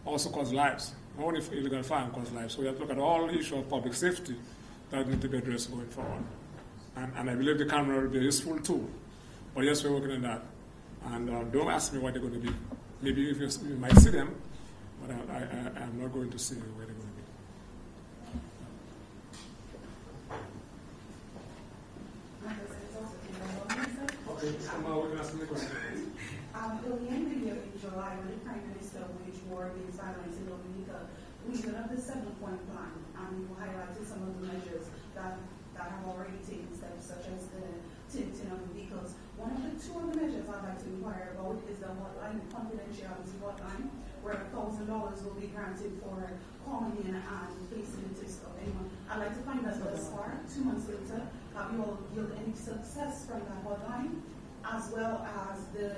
also causes lives. Not only illegal firearm causes lives. So we have to look at all the issue of public safety that need to be addressed going forward. And I believe the camera will be a useful tool. But yes, we're working on that. And don't ask me what they're going to be. Maybe you might see them, but I'm not going to say where they're going to be. Earlier in the year, in July, when the Prime Minister waged war against violence in Dominica, we set up the 7-point plan, and we highlighted some of the measures that have already taken steps, such as the tinting of the vehicles. One of the two of the measures I'd like to inquire about is the hotline, the confidentiality hotline, where $1,000 will be granted for calling in and placing the tips of anyone. I'd like to find out thus far, 2 months later, have you all yielded any success from that hotline, as well as the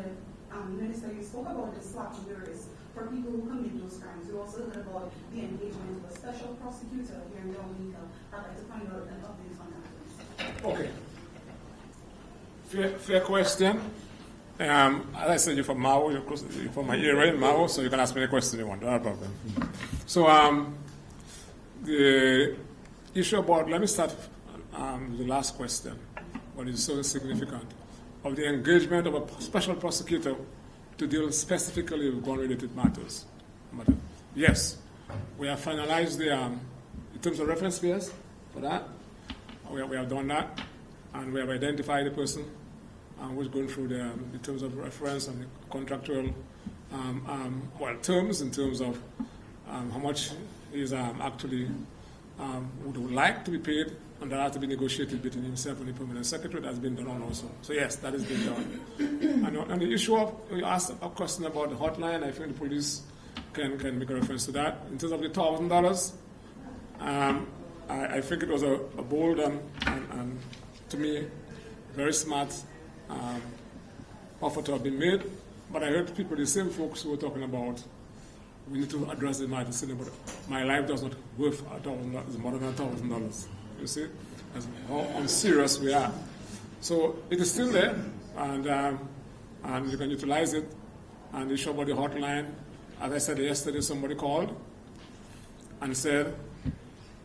Minister, you spoke about the slap on the wrist for people who commit those crimes. You also heard about the engagement of a special prosecutor here in Dominica. I'd like to find out an update on that, Okay. Fair question. As I said, you're from Mao, you're from my area in Mao, so you can ask me any question you want, no problem. So the issue about, let me start with the last question, what is so significant, of the engagement of a special prosecutor to deal specifically with gun-related matters. Yes, we have finalized the, in terms of reference space for that, we have done that, and we have identified the person who's going through the, in terms of reference and the contractual terms, in terms of how much is actually would like to be paid, and that has to be negotiated between himself and the permanent secretary. That has been done also. So yes, that has been done. And the issue of, you asked a question about the hotline, I think the police can make a reference to that. In terms of the $1,000, I think it was a bold and to me, very smart offer to have been made. But I heard people, the same folks who were talking about, we need to address the matter, saying, but my life does not worth $1,000, it's more than $1,000. You see, that's how unserious we are. So it is still there, and you can utilize it. And the issue about the hotline, as I said yesterday, somebody called and said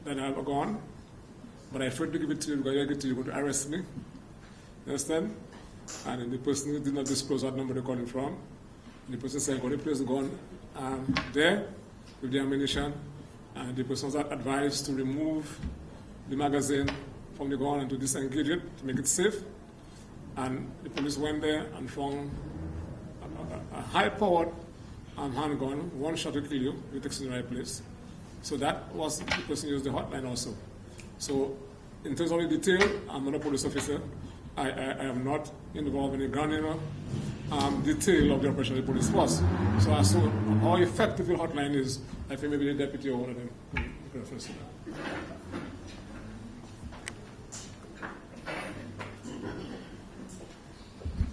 that I have a gun, but I afraid to give it to you because I get to you, go to arrest me. You understand? And the person who did not disclose what number they're calling from, and the person said, go to place the gun there with the ammunition, and the person was advised to remove the magazine from the gun and to disengage it to make it safe. And the police went there and found a high-powered handgun, one shot to kill you, if it takes in the right place. So that was, the person used the hotline also. So in terms of the detail, I'm not a police officer. I am not involved in the granular detail of the operation of the police force. So as to how effective the hotline is, I think maybe the deputy or one of them can reference to that.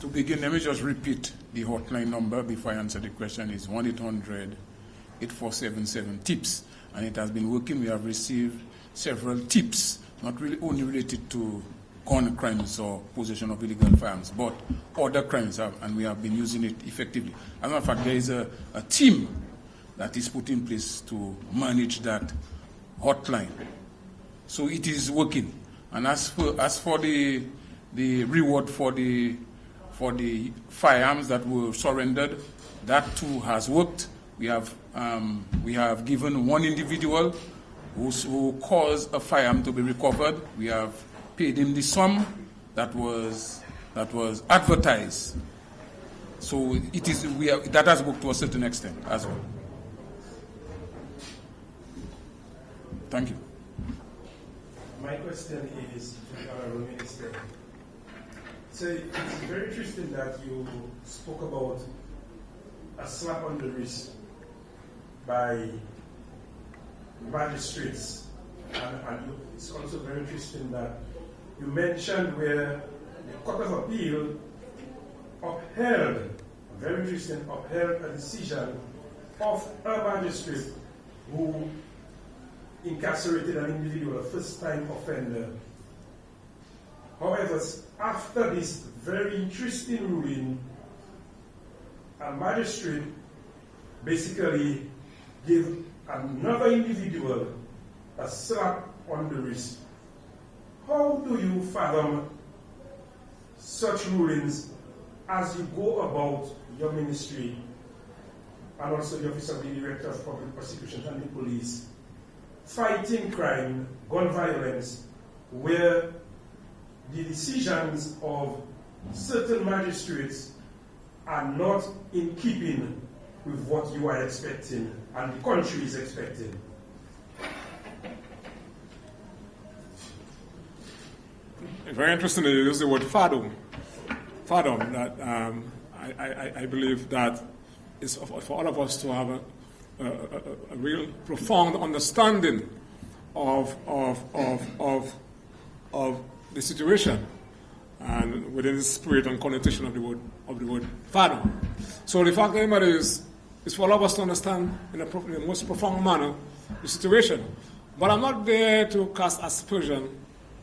To begin, let me just repeat the hotline number before I answer the question. It's 1-800-8477-TIPS, and it has been working. We have received several tips, not really only related to gun crimes or possession of illegal firearms, but other crimes, and we have been using it effectively. As a matter of fact, there is a team that is put in place to manage that hotline. So it is working. And as for the reward for the firearms that were surrendered, that too has worked. We have given one individual who caused a firearm to be recovered. We have paid him the sum that was advertised. So that has worked to a certain extent as well. Thank you. My question is to the Honorable Minister. So it's very interesting that you spoke about a slap on the wrist by magistrates, and it's also very interesting that you mentioned where the Court of Appeal upheld a decision of a magistrate who incarcerated an individual, a first-time offender. However, after this very interesting ruling, a magistrate basically gave another individual a slap on the wrist. How do you fathom such rulings as you go about your ministry and also the Office of the Director of Public Prosecution and the police, fighting crime, gun violence, where the decisions of certain magistrates are not in keeping with what you are expecting and the country is expecting? Very interesting that you use the word fathom. Fathom, that I believe that is for all of us to have a real profound understanding of the situation, and within the spirit and connotation of the word fathom. So the fact of the matter is for all of us to understand in the most profound manner the situation. But I'm not there to cast aspersion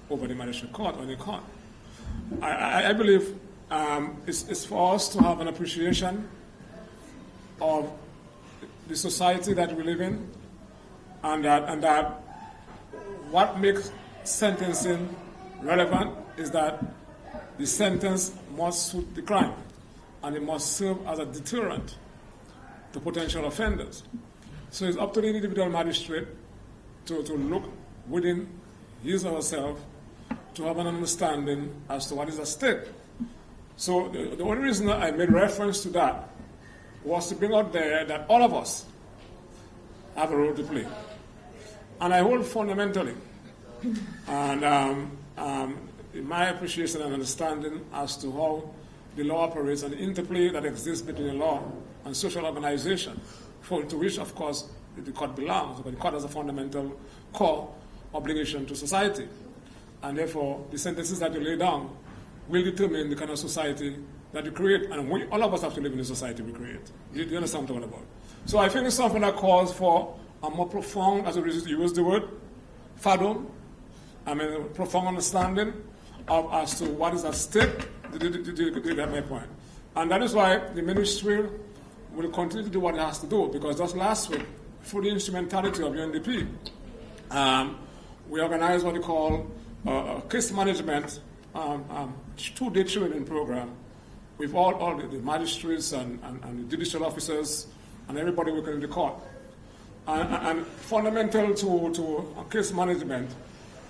over the magistrate court or the court. I believe it's for us to have an appreciation of the society that we live in, and that what makes sentencing relevant is that the sentence must suit the crime, and it must serve as a deterrent to potential offenders. So it's up to the individual magistrate to look within his or herself to have an understanding as to what is at stake. So the only reason I made reference to that was to bring out there that all of us have a role to play. And I hold fundamentally, and in my appreciation and understanding as to how the law operates and the interplay that exists between the law and social organization, to which, of course, the court belongs, but the court has a fundamental core obligation to society. And therefore, the sentences that you lay down will determine the kind of society that you create, and all of us have to live in the society we create. You understand what I'm talking about? So I think it's something that calls for a more profound, as you use the word, fathom, profound understanding as to what is at stake. Did that my point? And that is why the ministry will continue to do what it has to do, because just last week, through the instrumentality of UNDP, we organized what we call a case management 2-day training program with all the magistrates and the judicial officers and everybody working in the court. And fundamental to case management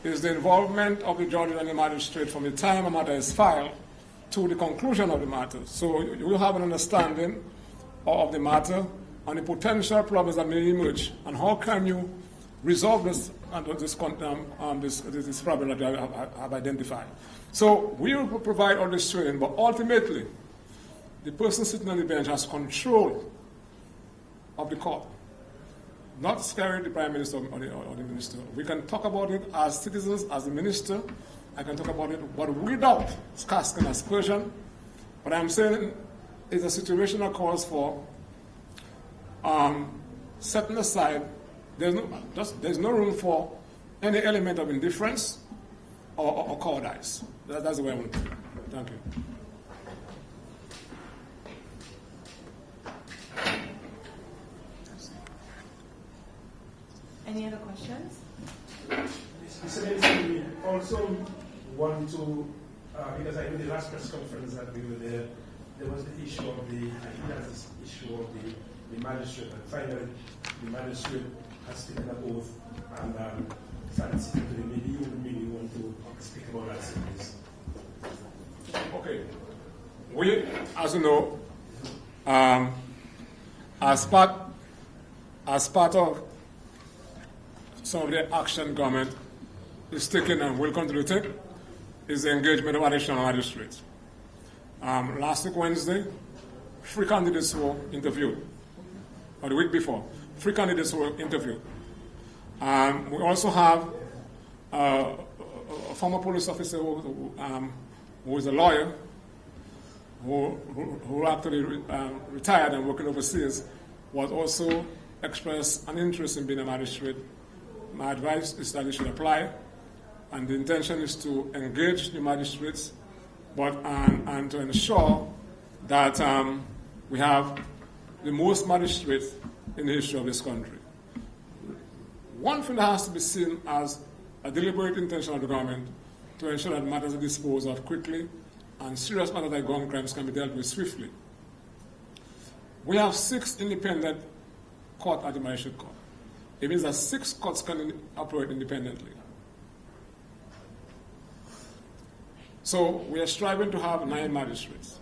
is the involvement of the judge and the magistrate from the time a matter is filed to the conclusion of the matter. So you will have an understanding of the matter and the potential problems that may emerge, and how can you resolve this problem that I have identified. So we will provide all this training, but ultimately, the person sitting on the bench has control of the court, not scaring the Prime Minister or the Minister. We can talk about it as citizens, as the Minister. I can talk about it, but without casting aspersion. What I'm saying is a situation that calls for setting aside. There's no room for any element of indifference or cowardice. That's the way I want to put it. Thank you. Any other questions? Mr. Minister, we also want to, because I know the last press conference that we were there was the issue of the issue of the magistrate, and finally the magistrate has taken an oath and started speaking to the media. You want to speak about that, please? Okay. We, as you know, as part of some of the action government is taking and will continue to take is the engagement of additional magistrates. Last week, Wednesday, 3 candidates were interviewed, or the week before, 3 candidates were interviewed. We also have a former police officer who is a lawyer, who actually retired and working overseas, was also expressed an interest in being a magistrate. My advice is that they should apply, and the intention is to engage the magistrates, and to ensure that we have the most magistrates in the history of this country. One thing that has to be seen as a deliberate intention of the government to ensure that matters are disposed of quickly and serious matters like gun crimes can be dealt with swiftly. We have 6 independent courts at the magistrate court. It means that 6 courts can operate independently. So we are striving to have 9 magistrates.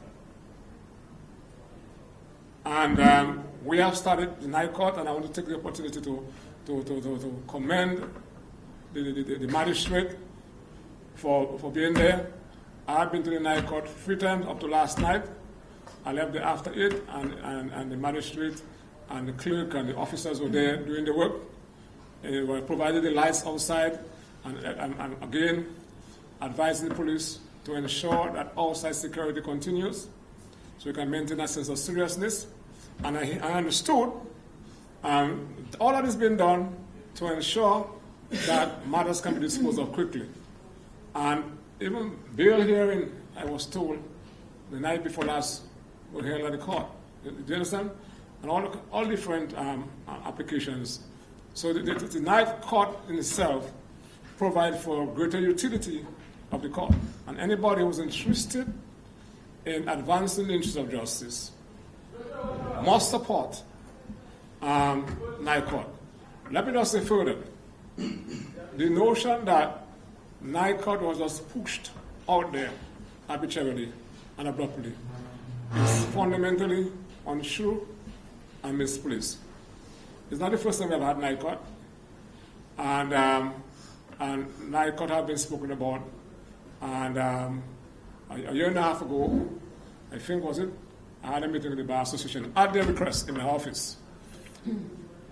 And we have started the night court, and I want to take the opportunity to commend the magistrate for being there. I've been to the night court 3 times up to last night. I left there after 8, and the magistrate and the clerk and the officers were there doing the work. They were providing the lights outside, and again, advising the police to ensure that outside security continues so we can maintain a sense of seriousness. And I understood all that is being done to ensure that matters can be disposed of quickly. And even bail hearing, I was told, the night before last, were held at the court. Do you understand? And all different applications. So the night court in itself provides for greater utility of the court. And anybody who's interested in advancing the interests of justice must support night court. Let me just say further, the notion that night court was just pushed out there arbitrarily and abruptly is fundamentally untrue and misplaced. It's not the first time we've had night court, and night court have been spoken about. And a year and a half ago, I think was it, I had a meeting with the Bar Association at their request in my office.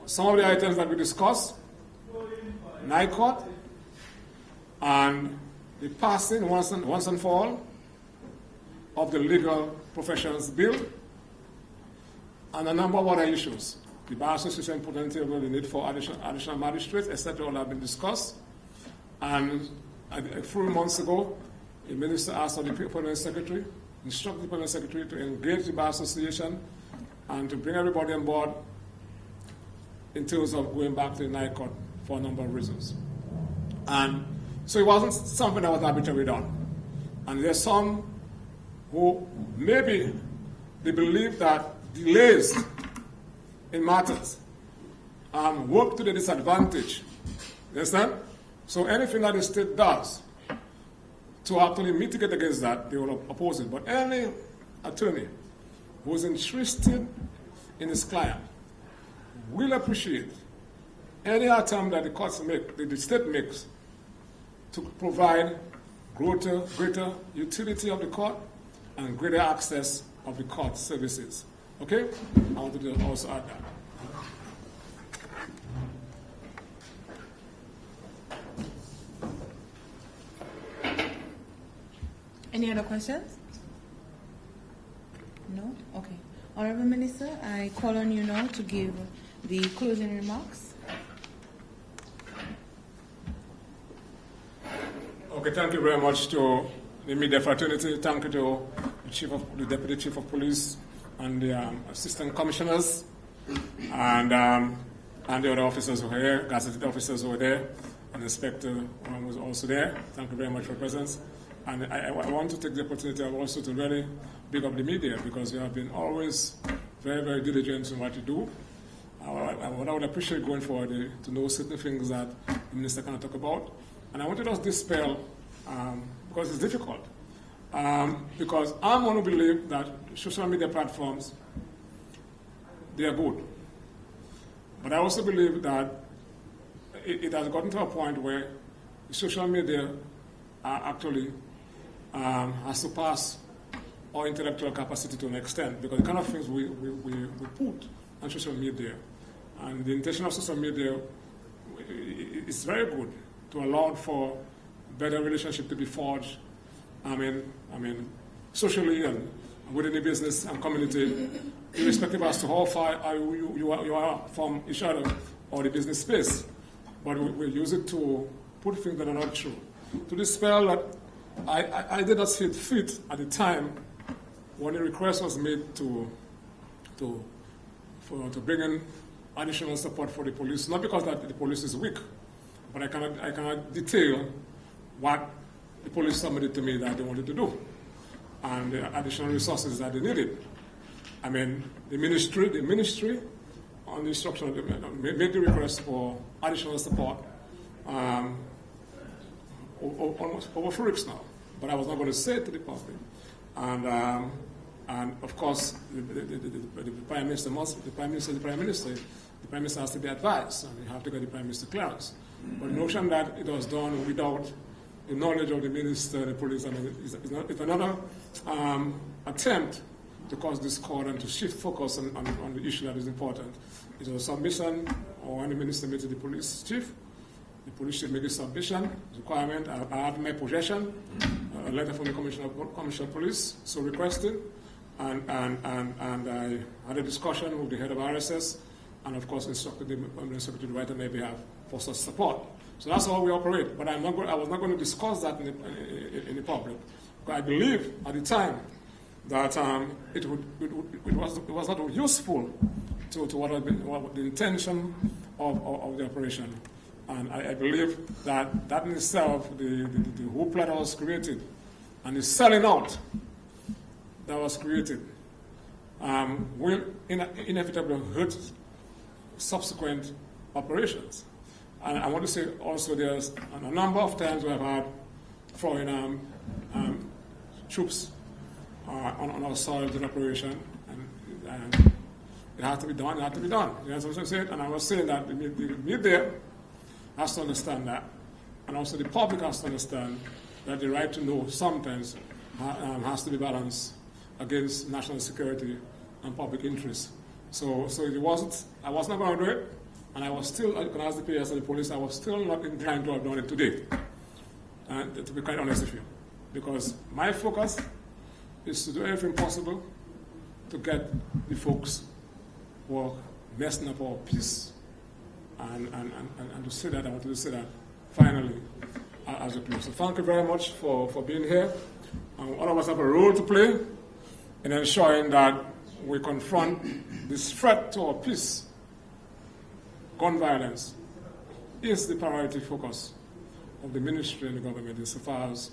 Some of the items that we discussed, night court, and the passing once and for all of the legal professions bill, and a number of other issues. The Bar Association put on the table the need for additional magistrates, etc. all have been discussed. And a few months ago, the minister asked the permanent secretary, instructed the permanent secretary to engage the Bar Association and to bring everybody on board in terms of going back to the night court for a number of reasons. And so it wasn't something that was arbitrarily done. And there's some who maybe they believe that delays in matters work to the disadvantage. You understand? So anything that the state does to actually mitigate against that, they will oppose it. But any attorney who is interested in his client will appreciate any attempt that the courts make, the state makes, to provide greater utility of the court and greater access of the court services. Okay? I wanted to also add that. Any other questions? No? Okay. Honorable Minister, I call on you now to give the closing remarks. Okay, thank you very much to the media fraternity. Thank you to the Deputy Chief of Police and the Assistant Commissioners and the other officers who were here, gazetted officers who were there, and the Inspector was also there. Thank you very much for your presence. And I want to take the opportunity also to really big up the media, because you have been always very, very diligent in what you do. What I would appreciate going forward to know certain things that the Minister cannot talk about. And I want to just dispel, because it's difficult. Because I'm going to believe that social media platforms, they are good. But I also believe that it has gotten to a point where social media actually has surpassed our intellectual capacity to an extent, because the kind of things we put on social media, and the intention of social media is very good to allow for better relationship to be forged. I mean, socially and within the business and community, irrespective as to how far you are from each other or the business space. But we use it to put things that are not true. To dispel that, I did not see it fit at the time when the request was made to bring in additional support for the police. Not because that the police is weak, but I cannot detail what the police submitted to me that they wanted to do, and the additional resources that they needed. I mean, the ministry, on the instruction of the made the request for additional support almost over 4 weeks now. but I was not going to say it to the public. And of course, the Prime Minister the Prime Minister has to be advised, and you have to get the Prime Minister clearance. But the notion that it was done without the knowledge of the Minister, the police, it's another attempt to cause discord and to shift focus on the issue that is important. It was a submission, or when the Minister made to the police chief, the police should make a submission, requirement. I have in my possession a letter from the Commissioner of Police, so requested, and I had a discussion with the head of RSS, and of course instructed the Permanent Secretary to write on their behalf for such support. So that's how we operate. But I was not going to discuss that in the public. But I believe at the time that it was not useful to what the intention of the operation. And I believe that in itself, the hoopla that was created and the selling out that was created will inevitably hurt subsequent operations. And I want to say also there's a number of times we have had foreign troops on our soil in operation, and it had to be done, You know what I'm saying? And I was saying that the media has to understand that, and also the public has to understand that the right to know sometimes has to be balanced against national security and public interest. So I was not going to do it, and I was still, I can ask the PS and the police, I was still not inclined to have done it today, and to be quite honest with you, because my focus is to do everything possible to get the folks who are messing up our peace, and to say that, I wanted to say that finally as a police. So thank you very much for being here. All of us have a role to play in ensuring that we confront this threat to our peace. Gun violence is the priority focus of the ministry and the government insofar as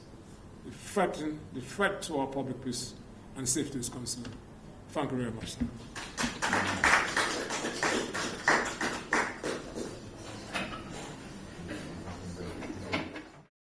the threat to our public peace and safety is concerned. Thank you very much, sir.